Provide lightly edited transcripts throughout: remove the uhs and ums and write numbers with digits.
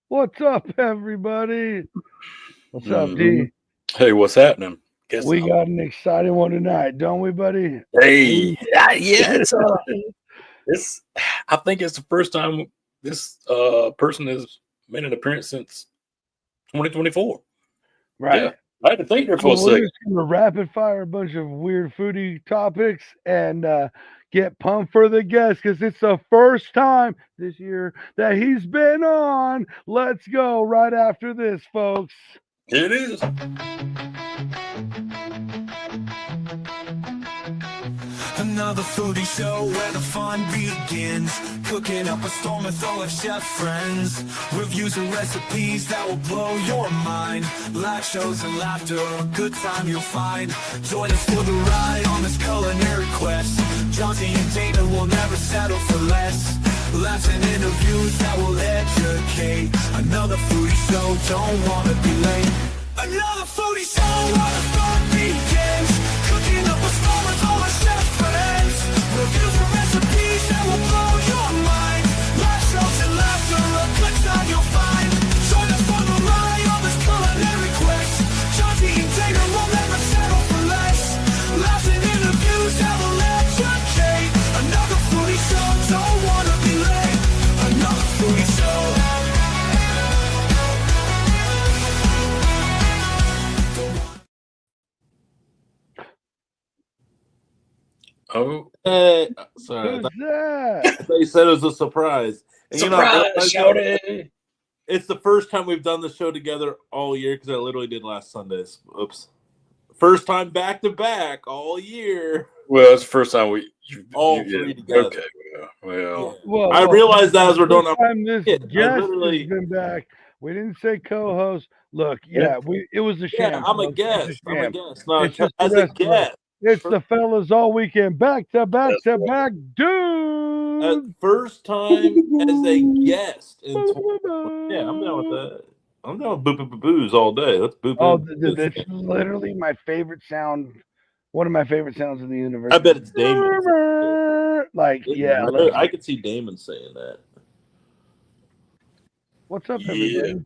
What's up, everybody? What's up, Mhm. D? Hey, what's happening? Guess We got an exciting one tonight, don't we, buddy? Hey, yeah, it's. I think it's the first time this person has made an appearance since 2024. Yeah, Right. I had to think there for Well, a we're second. just going to rapid fire a bunch of weird foodie topics and get pumped for the guest because it's the first time this year that he's been on. Let's go right after this, folks. Here it is. Another foodie show where the fun begins. Cooking up a storm with all our chef friends. Reviews and recipes that will blow your mind. Live shows and laughter, a good time you'll find. Join us for the ride on this culinary quest. Johnsy and Damon will never settle for less. Laughs and interviews that will educate. Another foodie show, don't wanna be late. Another foodie show where the fun begins. Cooking up a storm with all our chef friends. Reviews and recipes that will blow your mind. Live shows and laughter, a good time you'll find. Join us for the ride on this culinary quest. Johnsy and Damon will never settle for less. Laughs and interviews that will educate. Another foodie show, don't wanna be late. Another foodie show. Oh, Hey, sorry. Who's that? They said it was a surprise. And surprise, Shorty! it's the first time we've done the show together all year because I literally did last Sundays. Oops. First time back to back all year. Well, it's the first time All three together. Okay, well, Well, I realized that as we're doing first time this I guest literally- has been back. We didn't say co-host. Look, yeah, it was a sham. Yeah, I'm a folks. guest. It's a I'm a sham. guest. No, It's just as the a rest of us. guest. It's the fellas all weekend, back to back That's to right. back, dude. First time as a guest. Yeah, I'm down with that. I'm down with boop-boop-boos all day. Let's boop. Oh, that's literally my favorite sound. One of my favorite sounds in the universe. I bet it's Damon. Like, yeah. I could see Damon saying that. What's up, Yeah. everybody?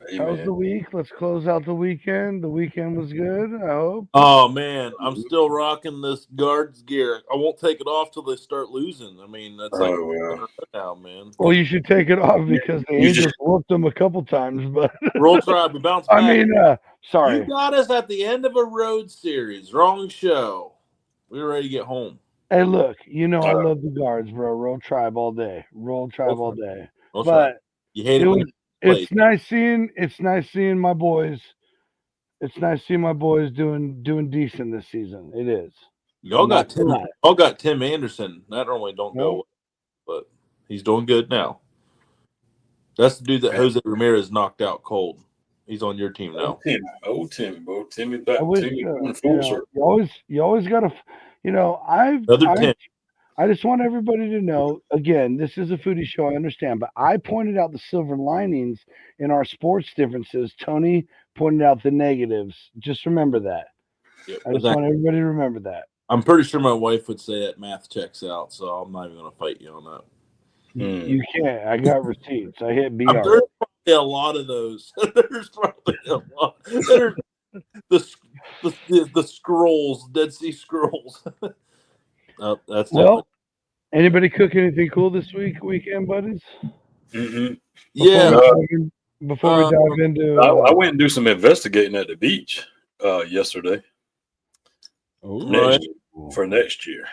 hey, How was man. the week? Let's close out the weekend. The weekend was good, I hope. Oh man, I'm still rocking this guards gear. I won't take it off till they start losing. I mean, that's like Oh, now, man. Well, you should take it off because the You Angels just- whooped them a couple times, but Roll Tribe, we bounce back. I mean, You sorry. got us at the end of a road series. Wrong show. We were ready to get home. Hey, look, I love the guards, bro. Roll Tribe all day. Roll Tribe all day. Roll Tribe. But You hate it it when was, you it's nice seeing my boys. It's nice seeing my boys doing decent this season. It is. y'all got I'm not Tim. Y'all got Tim Anderson. That normally don't No. go, but he's doing good now. That's the dude that Jose Ramirez knocked out cold. He's on your team now. Old Timmy, bro. Timmy back. I wish, Timmy coming full circle. you always gotta, Another Tim. I just want everybody to know, again, this is a foodie show, I understand, but I pointed out the silver linings in our sports differences. Tony pointed out the negatives. Just remember that. Yep, I just want everybody to remember that. I'm pretty sure my wife would say that math checks out, so I'm not even going to fight you on that. You can't. I got receipts. I hit BR. There's probably a lot of those. There's probably a lot. There's the scrolls, Dead Sea Scrolls. Oh, that's Well, anybody cook anything cool this weekend, buddies? Mm-hmm. yeah. Before we dive into, I went and do some investigating at the beach yesterday for next year.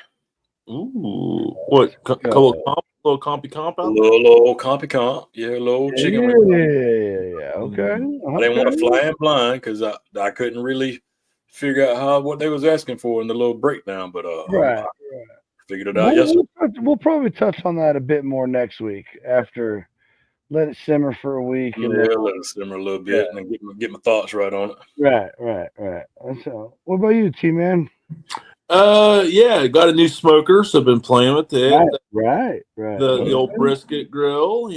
Ooh, what? Little compy comp A out? little compy comp, a little chicken wing. Yeah. Okay. I didn't want to fly in blind because I couldn't really figure out what they was asking for in the little breakdown, but Right. figured it out yesterday. We'll probably touch on that a bit more next week after let it simmer for a week. Yeah, And then, let it simmer a little bit and then get my thoughts right on it. right. So, what about you, T-Man? Yeah, got a new smoker, so I've been playing with it. Right. The old brisket grill,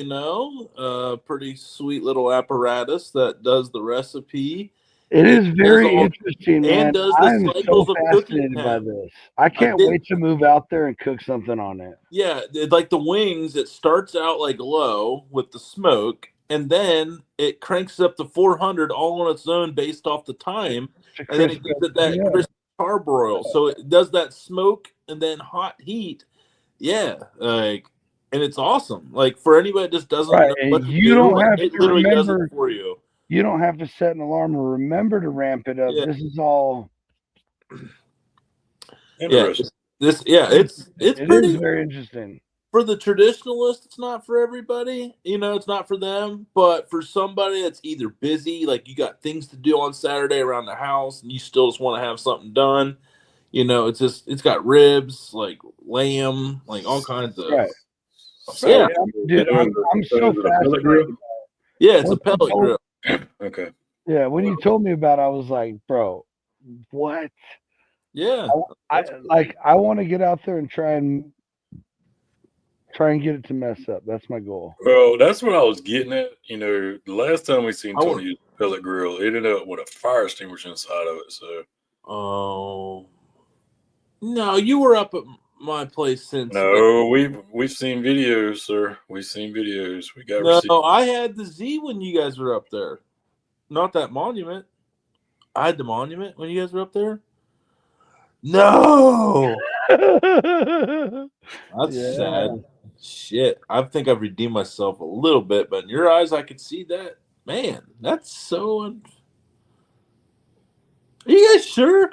pretty sweet little apparatus that does the recipe. It is very interesting, man. and does the I'm so cycles of cooking fascinated by time. this. I can't wait to move out there and cook something on it. Yeah, like the wings, it starts out like low with the smoke, and then it cranks up to 400 all on its own based off the time, and then it gives it that crisp charbroil. So it does that smoke and then hot heat. Yeah, like, and it's awesome. Like, for anybody that just doesn't know and what to you do, don't like, have it to literally does remember. it for you. You don't have to set an alarm or remember to ramp it up. Yeah. This is all. Interesting. It's It pretty. is very interesting. For the traditionalist, it's not for everybody. It's not for them. But for somebody that's either busy, like you got things to do on Saturday around the house, and you still just want to have something done, it's got ribs, like lamb, like all kinds of. Right. Yeah, Dude, I'm so fascinated. Yeah, it's a pellet grill. Okay. Yeah, when you told me about it, I was like, bro, what? Yeah, I want to get out there and try and get it to mess up. That's my goal. Well, that's what I was getting at. The last time we seen Tony use a pellet grill, it ended up with a fire extinguisher inside of it. So. Oh. No, you were up at my place since. No, we've seen videos, sir. We've seen videos. We got receipts. I had the Z when you guys were up there. Not that monument. I had the monument when you guys were up there. No. That's sad. Shit. I think I've redeemed myself a little bit, but in your eyes, I could see that. Man, that's so. Are you guys sure?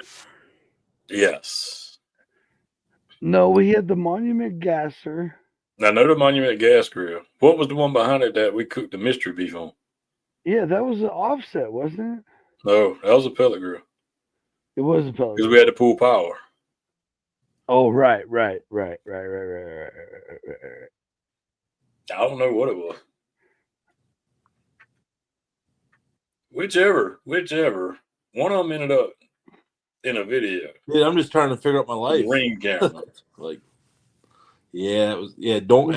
Yes. No, we had the monument gasser. I know the monument gas grill. What was the one behind it that we cooked the mystery beef on? Yeah, that was an offset, wasn't it? No, that was a pellet grill. It was a pellet because we had to pull power. Oh, right. I don't know what it was. Whichever. One of them ended up in a video. Yeah, I'm just trying to figure out my life. Ring camera. It was. Yeah, don't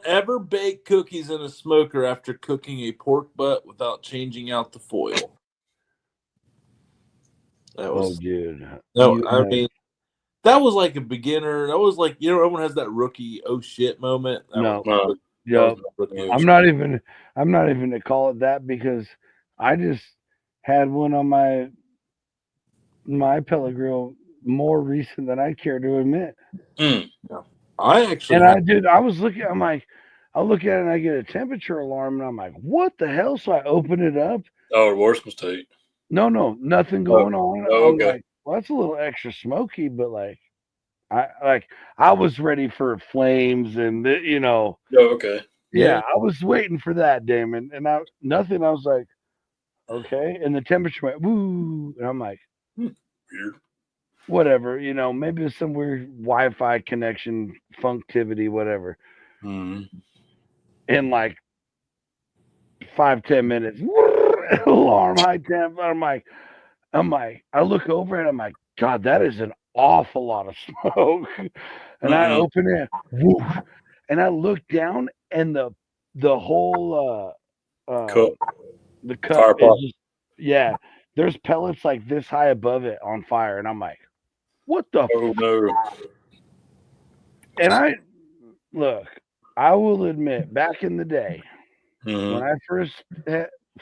ever bake cookies in a smoker after cooking a pork butt without changing out the foil. That was. dude. That was like a beginner. That was like, everyone has that rookie oh shit moment. I'm not even to call it that because I just had one on my pellet grill more recent than I care to admit. Yeah. I was looking, I look at it and I get a temperature alarm and I'm like, what the hell? So I open it up. Oh, the worst mistake. No, nothing going on. Oh, I'm okay. like, well, that's a little extra smoky, but I was ready for flames and Oh, okay. Yeah, I was waiting for that, Damon, and nothing. I was like, okay, and the temperature went woo, and I'm like, weird. Whatever, maybe it's some weird Wi-Fi connection functivity, whatever. Mm-hmm. In like 5-10 minutes, alarm high temp. I'm like, I look over and I'm like, God, that is an awful lot of smoke. And I open it, woof, and I look down, and the whole cup, the cup is just, there's pellets like this high above it on fire, and I'm like, what the? Oh no! And I will admit, back in the day, when I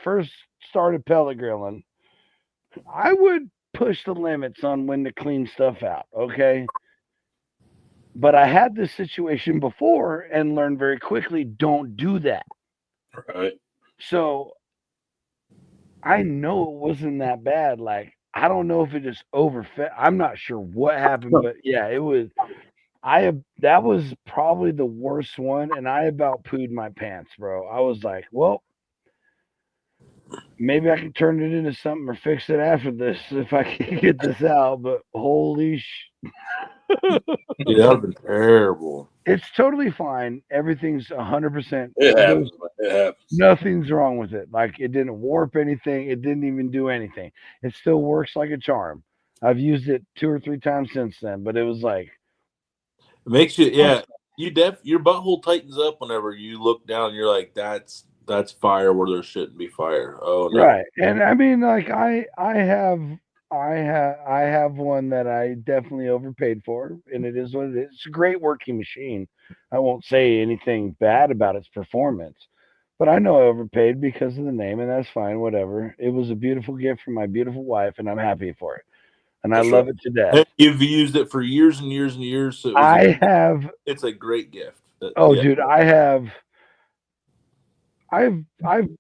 first started pellet grilling, I would push the limits on when to clean stuff out, okay? But I had this situation before and learned very quickly, don't do that. Right. So I know it wasn't that bad. Like, I don't know if it just overfed. I'm not sure what happened, but yeah, it was. That was probably the worst one, and I about pooed my pants, bro. I was like, well, maybe I can turn it into something or fix it after this if I can get this out. But holy that would have been terrible. It's totally fine. Everything's 100%. It happens. Nothing's wrong with it. Like, it didn't warp anything. It didn't even do anything. It still works like a charm. I've used it 2 or 3 times since then, but it was like, it makes you, your butthole tightens up whenever you look down. You're like, that's fire where there shouldn't be fire. Oh no. Right. And I mean, like, I have one that I definitely overpaid for, and it is what it is. It's a great working machine. I won't say anything bad about its performance, But I know I overpaid because of the name, and that's fine. Whatever. It was a beautiful gift from my beautiful wife, and I'm happy for it, and I That's love right. it to death. And you've used it for years and years and years, so it's a great gift. Dude, I've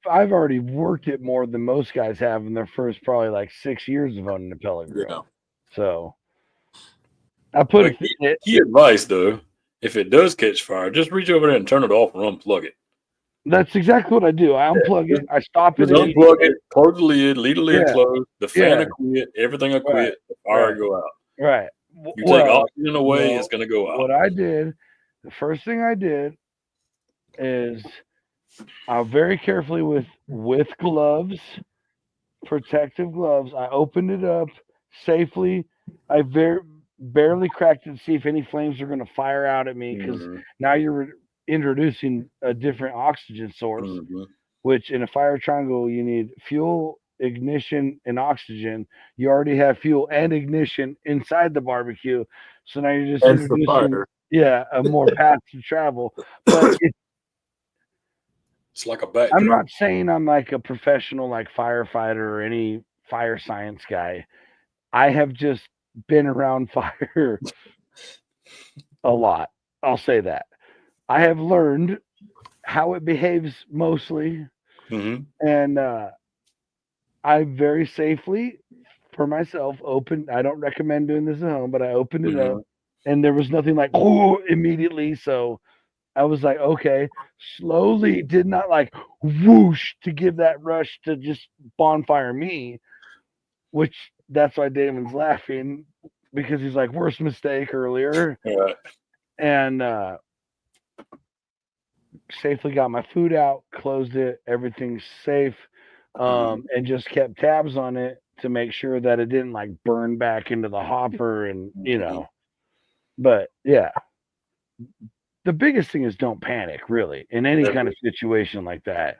already worked it more than most guys have in their first probably like 6 years of owning a pellet grill. Yeah. So I put But key advice though, if it does catch fire, just reach over there and turn it off or unplug it. That's exactly what I do. I unplug it, I stop it, Just unplug it, close the lid, leave the lid closed, the fan will quit, everything will quit, the fire will go out. Right. You take oxygen away, it's going to go out. What I did, the first thing I did is I very carefully with gloves, protective gloves, I opened it up safely. I barely cracked it to see if any flames are going to fire out at me because now you're introducing a different oxygen source, which in a fire triangle you need fuel, ignition, and oxygen. You already have fuel and ignition inside the barbecue, so now you're just introducing a more path to travel. But it's like a backdrop. I'm not saying I'm like a professional like firefighter or any fire science guy. I have just been around fire a lot. I'll say that. I have learned how it behaves mostly, and I very safely, for myself, opened. I don't recommend doing this at home, but I opened it up, and there was nothing like immediately. So I was like, okay, slowly, did not like whoosh to give that rush to just bonfire me, which that's why Damon's laughing because he's like, worst mistake earlier. Yeah. And safely got my food out, closed it, everything's safe, and just kept tabs on it to make sure that it didn't like burn back into the hopper and but yeah. The biggest thing is don't panic, really, in any kind of situation like that.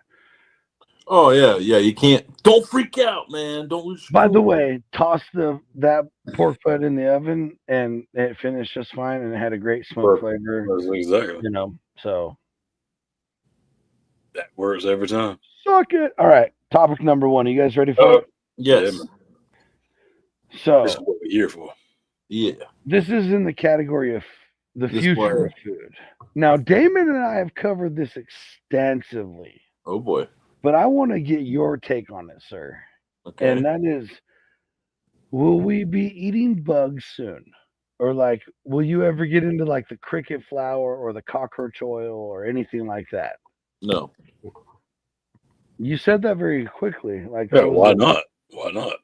Oh yeah, you can't. Don't freak out, man. Don't lose. By the way, toss that pork butt in the oven, and it finished just fine, and it had a great smoke flavor. Exactly. So that works every time. Suck it. All right, topic number 1. You guys ready for it? Yes. So this is what we're here for. Yeah. This is in the category of the future of food. Now, Damon and I have covered this extensively. Oh boy. But I want to get your take on it, sir. Okay. And that is, will we be eating bugs soon? Or like, will you ever get into like the cricket flour or the cockroach oil or anything like that? No. You said that very quickly. Like, why not? Why not?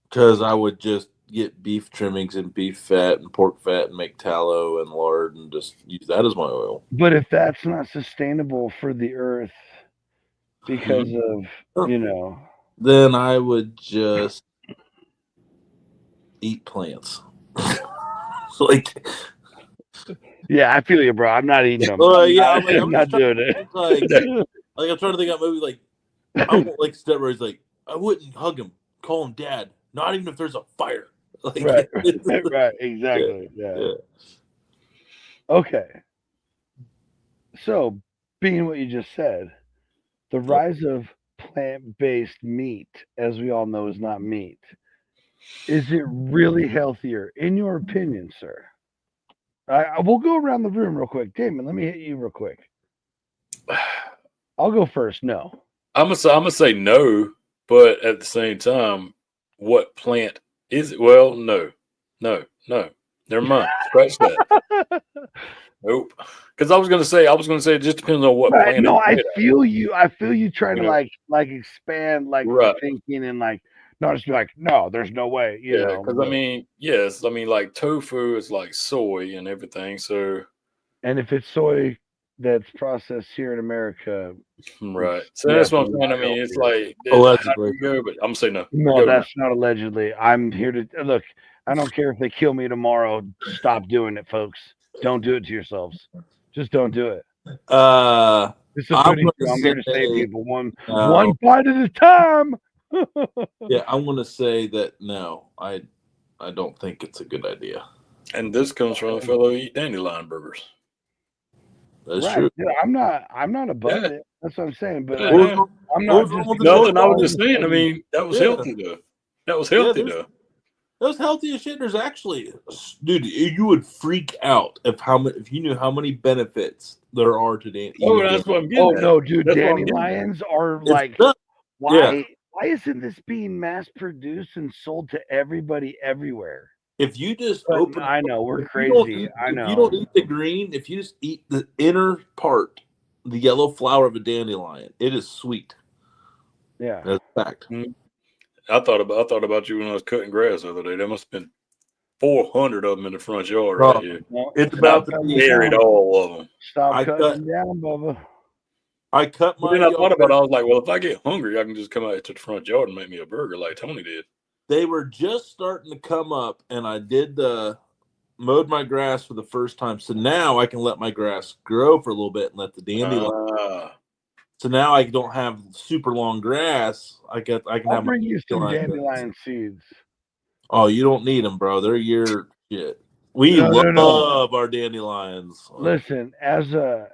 Because I would just get beef trimmings and beef fat and pork fat and make tallow and lard and just use that as my oil. But if that's not sustainable for the earth because of, then I would just eat plants. Yeah, I feel you, bro. I'm not eating them. I'm not doing it. I'm trying to think of a movie I won't like Step where he's like, I wouldn't hug him, call him dad, not even if there's a fire. Right, exactly. Yeah. Okay. So, being what you just said, the rise of plant-based meat, as we all know, is not meat. Is it really healthier, in your opinion, sir? I will go around the room real quick. Damon, let me hit you real quick. I'll go first. No. I'm gonna say no, but at the same time, what plant is it? Well, no. Never mind. Scratch that. Nope. Because I was gonna say it just depends on what plant. No, I feel you. I feel you trying to like expand the thinking and like not just be like, no, there's no way. You know. Because like tofu is like soy and everything. So. And if it's soy that's processed here in America, right? So that's what I'm saying. I mean, it's like allegedly. But I'm saying no. No, that's not allegedly. I'm here to look. I don't care if they kill me tomorrow. Stop doing it, folks. Don't do it to yourselves. Just don't do it. It's a foodie show. I'm here to save people one bite at a time. Yeah, I'm gonna say that no, I don't think it's a good idea. And this comes from a fellow who eat dandelion burgers. That's true. Yeah, I'm not above it. That's what I'm saying. But Yeah. like, What I'm what not was wrong just with the Nothing. I was North just saying. I mean, that was Yeah. healthy though. That was healthy there's- though. Those healthy as shit. There's actually, dude, you would freak out if you knew how many benefits there are to eating. Oh, that's what I'm getting Oh at. no, dude! That's what I'm getting at. Dandelions are It's like, nuts. why isn't this being mass produced and sold to everybody everywhere? If you just But open, I know we're if you don't crazy. eat, I if know. you don't eat the green, if you just eat the inner part, the yellow flower of a dandelion, it is sweet. Yeah. That's a fact. I thought about you when I was cutting grass the other day. There must have been 400 of them in the front yard right here. No, It's stop about to cutting be Buried down. all of them. Stop I cutting cut- them down, Bubba. I cut But my then I thought about it. yard. I was like, well, if I get hungry, I can just come out to the front yard and make me a burger like Tony did. They were just starting to come up, and I did mowed my grass for the first time. So now I can let my grass grow for a little bit and let the dandelion. So now I don't have super long grass. I can I'll have bring you some dandelion grass. dandelion seeds. Oh, you don't need them, bro. They're your shit. We No, love no. our dandelions. Listen, as a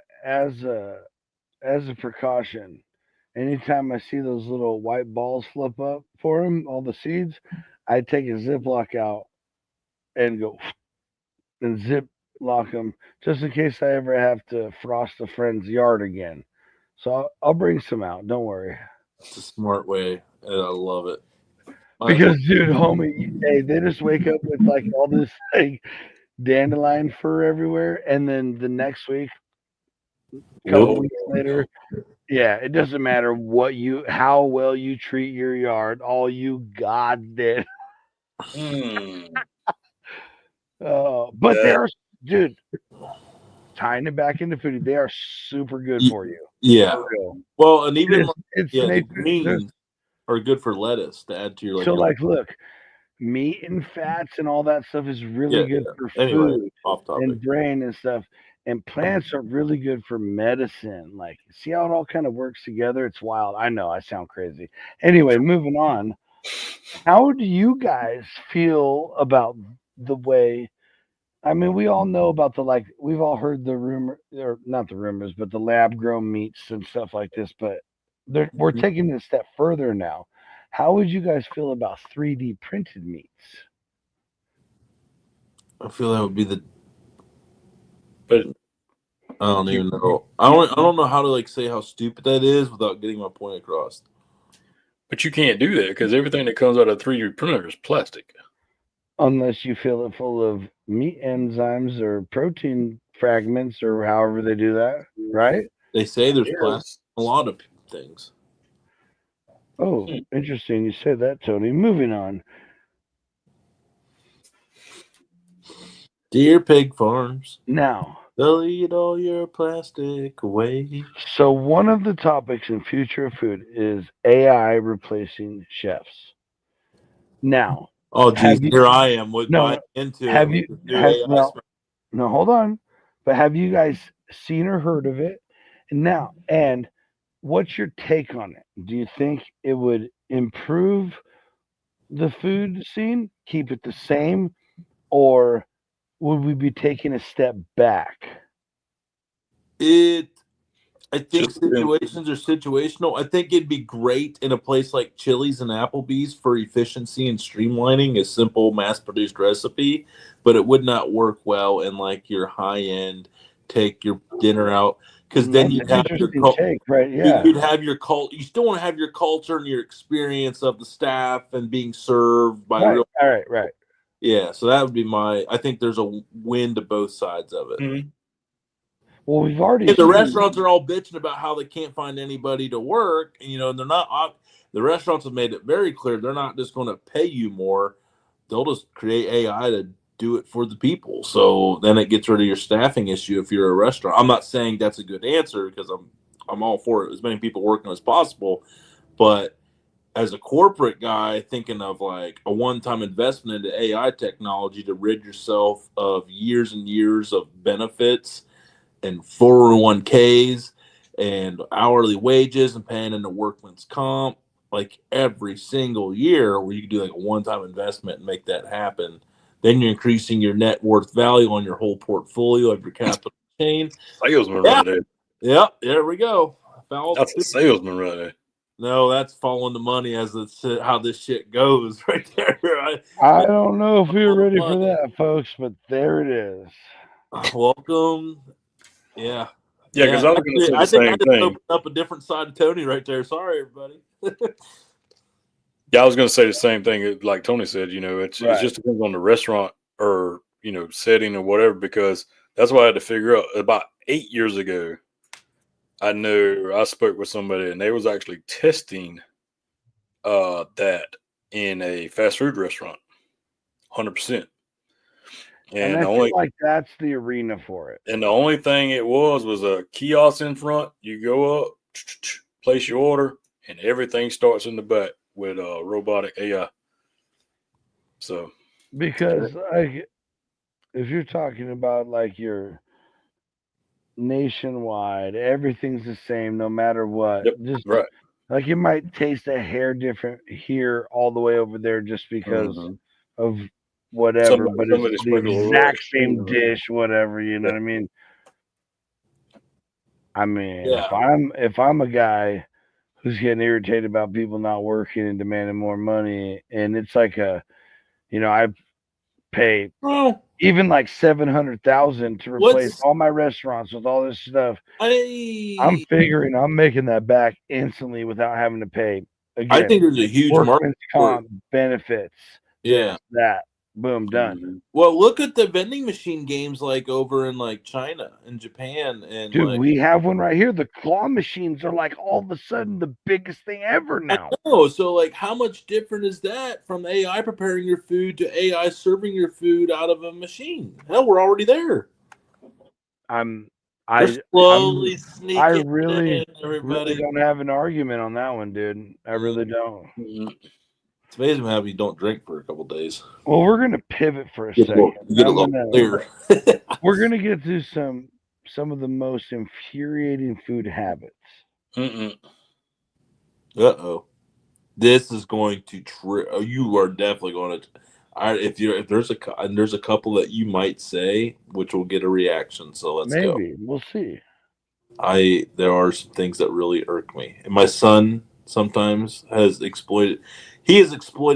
precaution, anytime I see those little white balls flip up for them, all the seeds, I take a Ziploc out and go and zip lock them just in case I ever have to frost a friend's yard again. So I'll bring some out. Don't worry. It's a smart way, and I love it. Because, dude, homie, hey, they just wake up with like all this like dandelion fur everywhere, and then the next week, a couple weeks later, yeah, it doesn't matter how well you treat your yard, all you God did. But they're, dude, tying it back into food, they are super good for you. Yeah. For real. Well, and even The greens are good for lettuce to add to your look, meat and fats and all that stuff is really good for food and brain and stuff. And plants are really good for medicine. Like, see how it all kind of works together? It's wild. I know I sound crazy. Anyway, moving on. How do you guys feel about the way? I mean, we all know about we've all heard the rumor, or not the rumors, but the lab grown meats and stuff like this. But we're taking it a step further now. How would you guys feel about 3D printed meats? I feel that would be the. But I don't even know. I don't know how to say how stupid that is without getting my point across. But you can't do that because everything that comes out of a 3D printer is plastic. Unless you fill it full of meat enzymes or protein fragments or however they do that, right? They say there's plastic in a lot of things. Oh, interesting. You said that, Tony. Moving on. Dear pig farms. Now, they'll eat all your plastic away. So one of the topics in Future of Food is AI replacing chefs. Now, oh geez, here I am with my into have you no, hold on. But have you guys seen or heard of it? Now, and what's your take on it? Do you think it would improve the food scene, keep it the same, or would we be taking a step back? I think situations are situational. I think it'd be great in a place like Chili's and Applebee's for efficiency and streamlining a simple mass-produced recipe, but it would not work well in your high-end take your dinner out because then you'd have your right? Yeah, you'd have your cult. You still want to have your culture and your experience of the staff and being served by real. Right. Yeah, so that would be I think there's a win to both sides of it. Mm-hmm. Well, we've already the restaurants are all bitching about how they can't find anybody to work, and they're not. The restaurants have made it very clear they're not just going to pay you more; they'll just create AI to do it for the people. So then it gets rid of your staffing issue if you're a restaurant. I'm not saying that's a good answer because I'm all for it, as many people working as possible, but as a corporate guy thinking of a one-time investment into AI technology to rid yourself of years and years of benefits and 401ks and hourly wages and paying into workman's comp every single year where you can do a one-time investment and make that happen. Then you're increasing your net worth value on your whole portfolio of your capital chain. Salesman right there. Yeah, there we go. Follow That's a salesman right there. No, that's following the money as it's how this shit goes right there. Right? I don't know if we were ready for Money. that, folks, but there it is. Welcome. Yeah. Yeah, because I was going to say the I think I same just thing. opened up a different side of Tony right there. Sorry, everybody. Yeah, I was going to say the same thing. Like Tony said, you know, it Right. just depends on the restaurant or, you know, setting or whatever, because that's what I had to figure out. About 8 years ago, I know I spoke with somebody and they was actually testing that in a fast food restaurant, 100%. And I feel like that's the arena for it. And the only thing it was a kiosk in front. You go up, place your order, and everything starts in the back with robotic AI. So, because like, if you're talking about like your nationwide, everything's the same no matter what. yep, Just right. like it might taste a hair different here all the way over there just because of whatever, but it's somebody the sprinkle a little exact extra same cream on it. dish, whatever, you know what I mean? I mean, Yeah. if I'm a guy who's getting irritated about people not working and demanding more money, and it's like I pay Well, even like 700,000 to replace all my restaurants with all this stuff. I'm figuring I'm making that back instantly without having to pay. Again, I think there's a huge market workman's for it. comp, benefits, Yeah. that, boom, done. Well, look at the vending machine games like over in like China and Japan and Dude, like, we have one right here. The claw machines are like all of a sudden the biggest thing ever now. oh, so like how much different is that from AI preparing your food to AI serving your food out of a machine? Hell, we're already there. I slowly sneaking I really, in, everybody. really don't have an argument on that one, dude. I really don't. It's amazing how you don't drink for a couple days. Well, we're gonna pivot for a Get a second. little clear. We're gonna get to some of the most infuriating food habits. Uh-oh. This is going to you are definitely going to if there's a couple that you might say which will get a reaction, so let's go. Maybe we'll see. There are some things that really irk me. And my son sometimes has exploited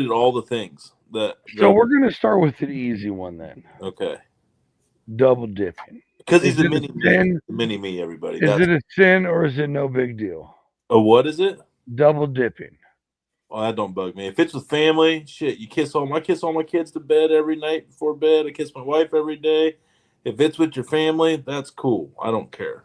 all the things that So we're gonna start with an easy one then. Okay. Double dipping. Because he's a mini me, everybody. Is it a sin or is it no big deal? Oh, what is it? Double dipping. Well, that don't bug me. If it's with family, shit, I kiss all my kids to bed every night before bed. I kiss my wife every day. If it's with your family, that's cool. I don't care.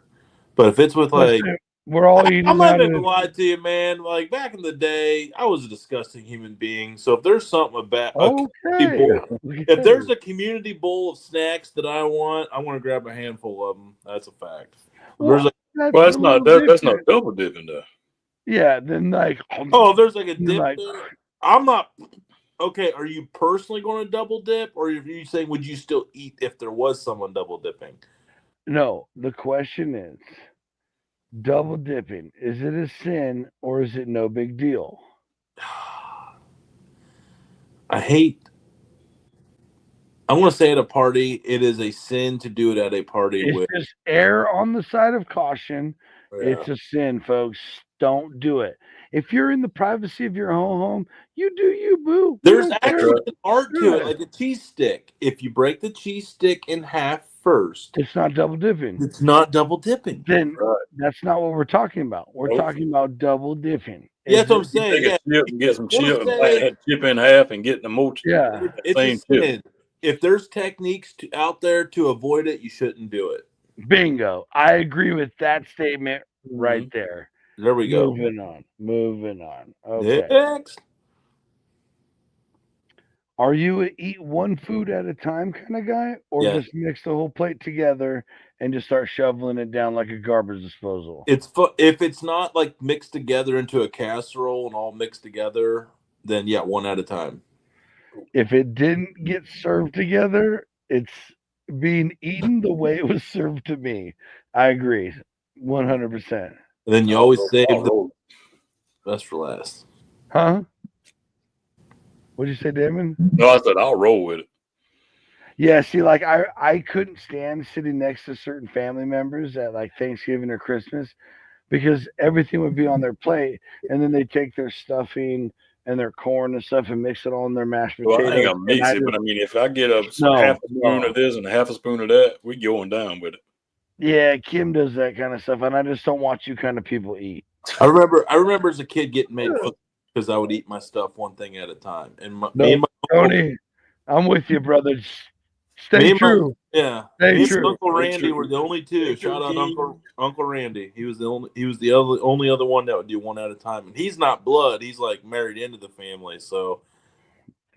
But if it's with like, we're all eating. I'm not gonna lie to you, man. Like back in the day, I was a disgusting human being. So if there's something about if there's a community bowl of snacks that I want to grab a handful of them. That's a fact. That's not double dipping though. Yeah, then like there's like a dip. I'm not okay. Are you personally going to double dip, or are you saying would you still eat if there was someone double dipping? No, the question is double dipping. Is it a sin or is it no big deal? I want to say at a party, it is a sin to do it at a party. It's just err on the side of caution. Yeah. It's a sin, folks. Don't do it. If you're in the privacy of your own home, you do you, boo. There's actually an art to it, like a cheese stick. If you break the cheese stick in half first, it's not double dipping. It's not double dipping. Then that's not what we're talking about. We're talking about double dipping. Yeah, that's what I'm saying. Get some chip and chip in half and get the mochi. Yeah, it's a sin. If there's techniques out there to avoid it, you shouldn't do it. Bingo. I agree with that statement right there. There we go. Moving on. Okay. Next. Are you a eat one food at a time kind of guy, or just mix the whole plate together and just start shoveling it down like a garbage disposal? If it's not like mixed together into a casserole and all mixed together, then one at a time. If it didn't get served together, it's being eaten the way it was served to me. I agree, 100%. And then you always save the best for last. Huh? What'd you say, Damon? No, I said I'll roll with it. Yeah, see, like I couldn't stand sitting next to certain family members at like Thanksgiving or Christmas because everything would be on their plate, and then they take their stuffing and their corn and stuff and mix it all in their mashed Well, I ain't potatoes. gonna And mix I it, but just I mean, if I get half no, a spoon no. of this and a half a spoon of that, we going down with it. Yeah, Kim does that kind of stuff, and I just don't watch you kind of people eat. I remember as a kid getting made fun because I would eat my stuff one thing at a time. And me and my uncle, Tony, I'm with you, brother. me Stay and my true. me Stay and true. Uncle Stay Randy true. were the only two. Stay true, Shout out King. Uncle Randy. He was the only other one that would do one at a time. And he's not blood. He's like married into the family. So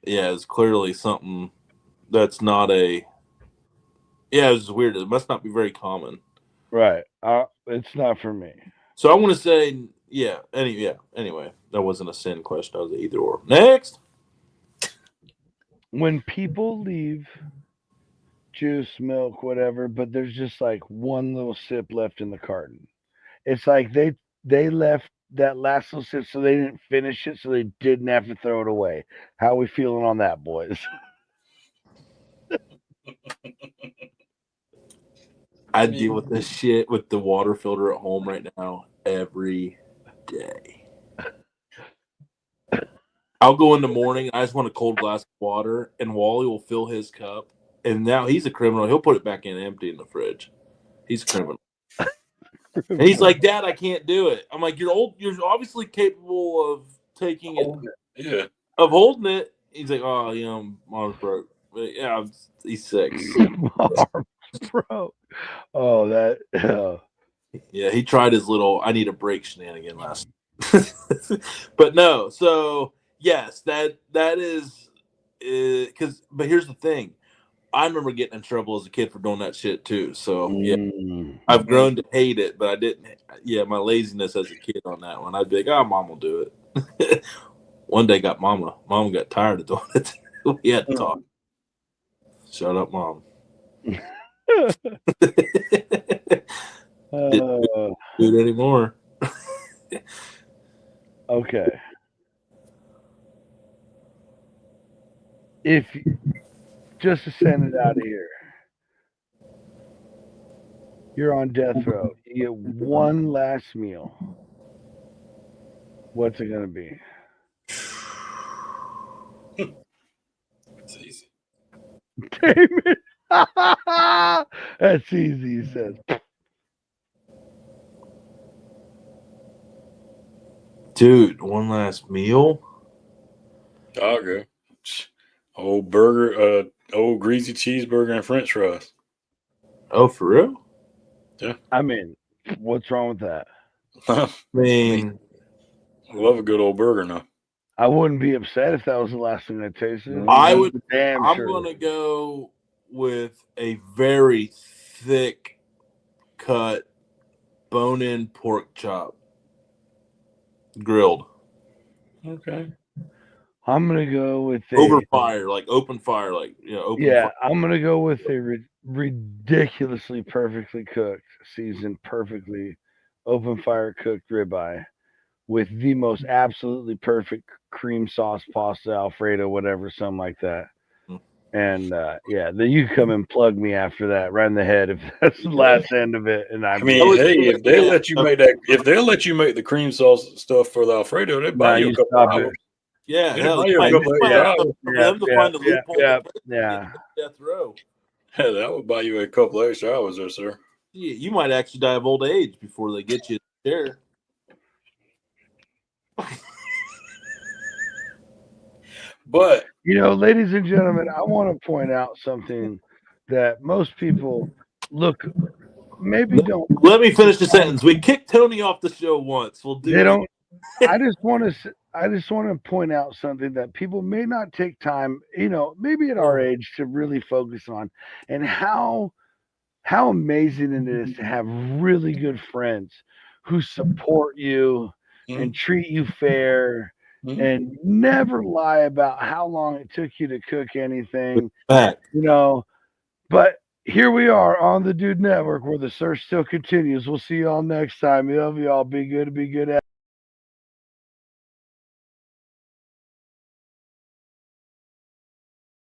yeah, it's clearly something that's not a. Yeah, it's weird. It must not be very common. Right. It's not for me. So I want to say, yeah. Anyway, that wasn't a sin question. That was an either or. Next. When people leave juice, milk, whatever, but there's just like one little sip left in the carton. It's like they left that last little sip so they didn't finish it, so they didn't have to throw it away. How we feeling on that, boys? I deal with this shit with the water filter at home right now every day. I'll go in the morning. I just want a cold glass of water, and Wally will fill his cup. And now he's a criminal. He'll put it back in empty in the fridge. He's a criminal. And he's like, "Dad, I can't do it." I'm like, "You're old. You're obviously capable of taking it, Yeah. of holding it." He's like, "Oh, mom's broke." But yeah, he's 6. Bro. Oh, that. Yeah, he tried his little "I need a break" shenanigan last. But no, so yes, that is because. But here's the thing: I remember getting in trouble as a kid for doing that shit too. So yeah, I've grown to hate it, but I didn't. Yeah, my laziness as a kid on that one. I'd be like, "Oh, mom will do it." One day, Mama got tired of doing it. We had to talk. Shut up, Mom. Do it anymore. Okay. If just to send it out of here, you're on death row. You get one last meal. What's it gonna be? It's easy. Damon. That's easy, he says. Dude, one last meal? Okay. Old burger, old greasy cheeseburger and french fries. Oh, for real? Yeah. I mean, what's wrong with that? I mean, Love a good old burger now. I wouldn't be upset if that was the last thing I tasted. I would. Damn I'm sure. gonna go with a very thick cut bone-in pork chop, grilled Okay. I'm gonna go with over fire, like open fire, like open fire. I'm gonna go with a ridiculously perfectly cooked, seasoned perfectly, open fire cooked ribeye with the most absolutely perfect cream sauce, pasta, Alfredo, whatever, something like that. And then you can come and plug me after that, right in the head if that's the last end of it. And I mean, hey, if they let you make that, if they'll let you make the cream sauce stuff for the Alfredo, they buy you a couple of hours. Yeah, They hell, buy you a couple of hours. for them to find a loophole. Yeah. Death row. Yeah, that would buy you a couple of extra hours there, sir. Yeah, you might actually die of old age before they get you there. But ladies and gentlemen, I want to point out something that most people maybe don't. Let me finish the sentence. We kicked Tony off the show once. We'll do. They don't. I just want to point out something that people may not take time, maybe at our age, to really focus on, and how amazing it is to have really good friends who support you and treat you fair. And never lie about how long it took you to cook anything, But here we are on the Dude Network, where the search still continues. We'll see y'all next time. Love y'all. Be good. Be good.